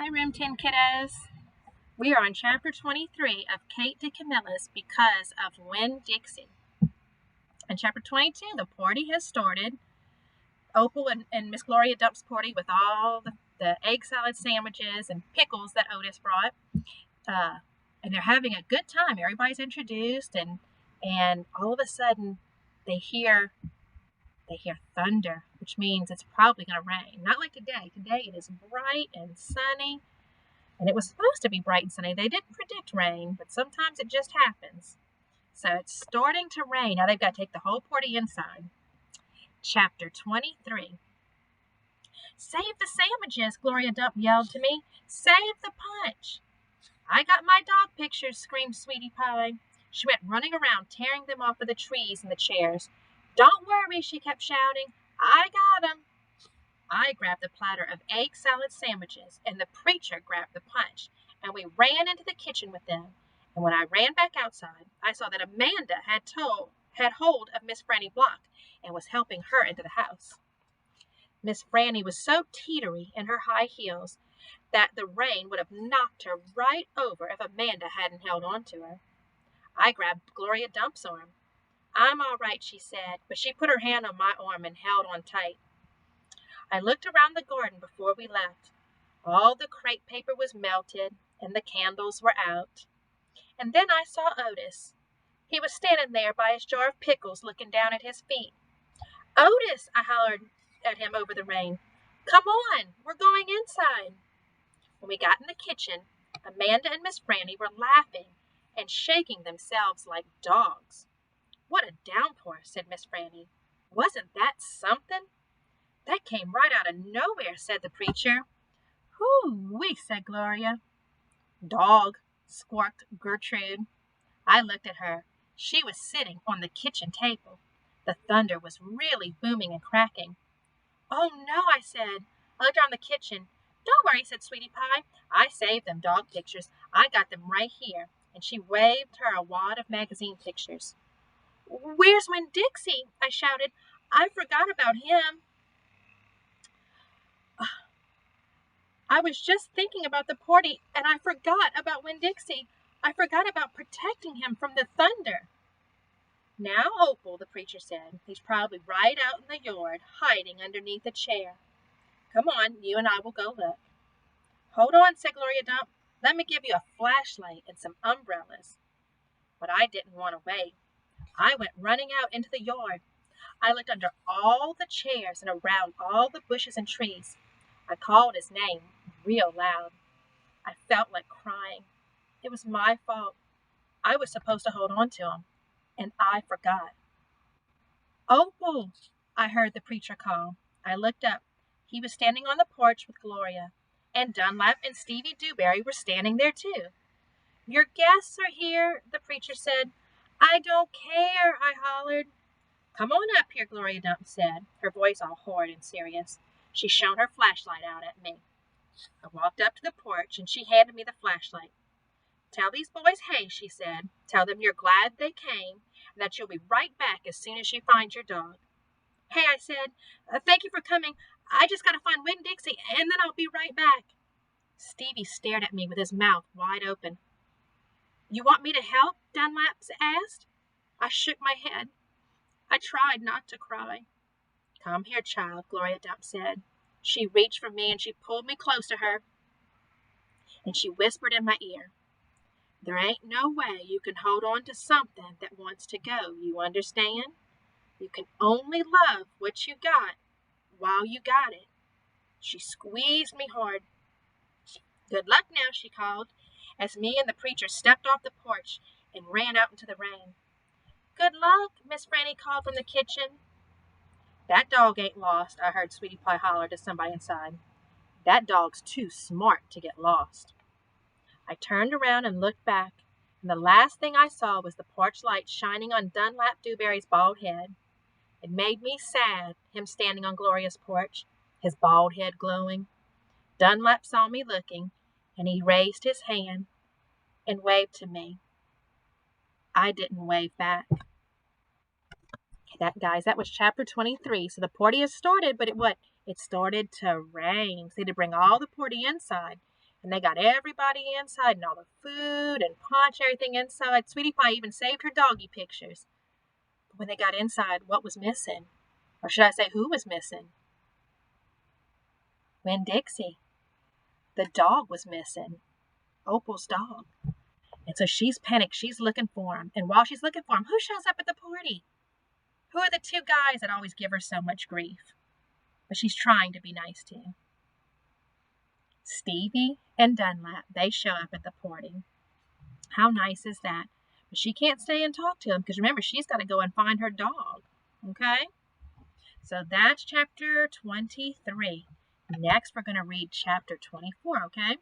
Hi, Room 10 kiddos. We are on chapter 23 of Kate to Camilla's Because of Winn Dixie. In chapter 22, the party has started. Opal and Miss Gloria Dump's party with all the egg salad sandwiches and pickles that Otis brought. And they're having a good time. Everybody's introduced, and all of a sudden they hear thunder, which means it's probably going to rain. Not like today. Today it is bright and sunny. And it was supposed to be bright and sunny. They didn't predict rain, but sometimes it just happens. So it's starting to rain. Now they've got to take the whole party inside. Chapter 23. Save the sandwiches, Gloria Dump yelled to me. Save the punch. I got my dog pictures, screamed Sweetie Pie. She went running around, tearing them off of the trees and the chairs. Don't worry, she kept shouting. I got them. I grabbed the platter of egg salad sandwiches, and the preacher grabbed the punch, and we ran into the kitchen with them. And when I ran back outside, I saw that Amanda had hold of Miss Franny Block and was helping her into the house. Miss Franny was so teetery in her high heels that the rain would have knocked her right over if Amanda hadn't held on to her. I grabbed Gloria Dump's arm. I'm all right, she said, but she put her hand on my arm and held on tight. I looked around the garden before we left. All the crepe paper was melted, and the candles were out. And then I saw Otis. He was standing there by his jar of pickles, looking down at his feet. Otis, I hollered at him over the rain. Come on, we're going inside. When we got in the kitchen, Amanda and Miss Franny were laughing and shaking themselves like dogs. What a downpour, said Miss Franny. Wasn't that something? That came right out of nowhere, said the preacher. Whoo-wee, said Gloria. Dog, squawked Gertrude. I looked at her. She was sitting on the kitchen table. The thunder was really booming and cracking. Oh, no, I said. I looked around the kitchen. Don't worry, said Sweetie Pie. I saved them dog pictures. I got them right here. And she waved her a wad of magazine pictures. Where's Winn Dixie? I shouted. I forgot about him. I was just thinking about the party, and I forgot about Winn Dixie. I forgot about protecting him from the thunder. Now, Opal, the preacher said. He's probably right out in the yard, hiding underneath a chair. Come on, you and I will go look. Hold on, said Gloria Dump. Let me give you a flashlight and some umbrellas. But I didn't want to wait. I went running out into the yard. I looked under all the chairs and around all the bushes and trees. I called his name real loud. I felt like crying. It was my fault. I was supposed to hold on to him, and I forgot. Opal, I heard the preacher call. I looked up. He was standing on the porch with Gloria, and Dunlap and Stevie Dewberry were standing there too. Your guests are here, the preacher said. I don't care, I hollered. Come on up here, Gloria Dump said, her voice all horrid and serious. She shone her flashlight out at me. I walked up to the porch, and she handed me the flashlight. Tell these boys hey, she said. Tell them you're glad they came, and that you'll be right back as soon as you find your dog. Hey, I said, thank you for coming. I just got to find Winn Dixie, and then I'll be right back. Stevie stared at me with his mouth wide open. You want me to help? Dunlap asked. I shook my head. I tried not to cry. Come here, child, Gloria Dump said. She reached for me and she pulled me close to her. And she whispered in my ear, there ain't no way you can hold on to something that wants to go, you understand? You can only love what you got while you got it. She squeezed me hard. Good luck now, she called, as me and the preacher stepped off the porch and ran out into the rain. Good luck, Miss Franny called from the kitchen. That dog ain't lost, I heard Sweetie Pie holler to somebody inside. That dog's too smart to get lost. I turned around and looked back, and the last thing I saw was the porch light shining on Dunlap Dewberry's bald head. It made me sad, him standing on Gloria's porch, his bald head glowing. Dunlap saw me looking, and he raised his hand and waved to me. I didn't wave back. That was chapter 23. So the party has started, but it started to rain. So they had to bring all the party inside. And they got everybody inside and all the food and punch, everything inside. Sweetie Pie even saved her doggy pictures. But when they got inside, what was missing? Or should I say, who was missing? Winn Dixie. The dog was missing. Opal's dog. And so she's panicked. She's looking for him. And while she's looking for him, who shows up at the party? Who are the two guys that always give her so much grief? But she's trying to be nice to. Stevie and Dunlap, they show up at the party. How nice is that? But she can't stay and talk to him because remember, she's got to go and find her dog. Okay? So that's chapter 23. Next, we're going to read chapter 24, okay?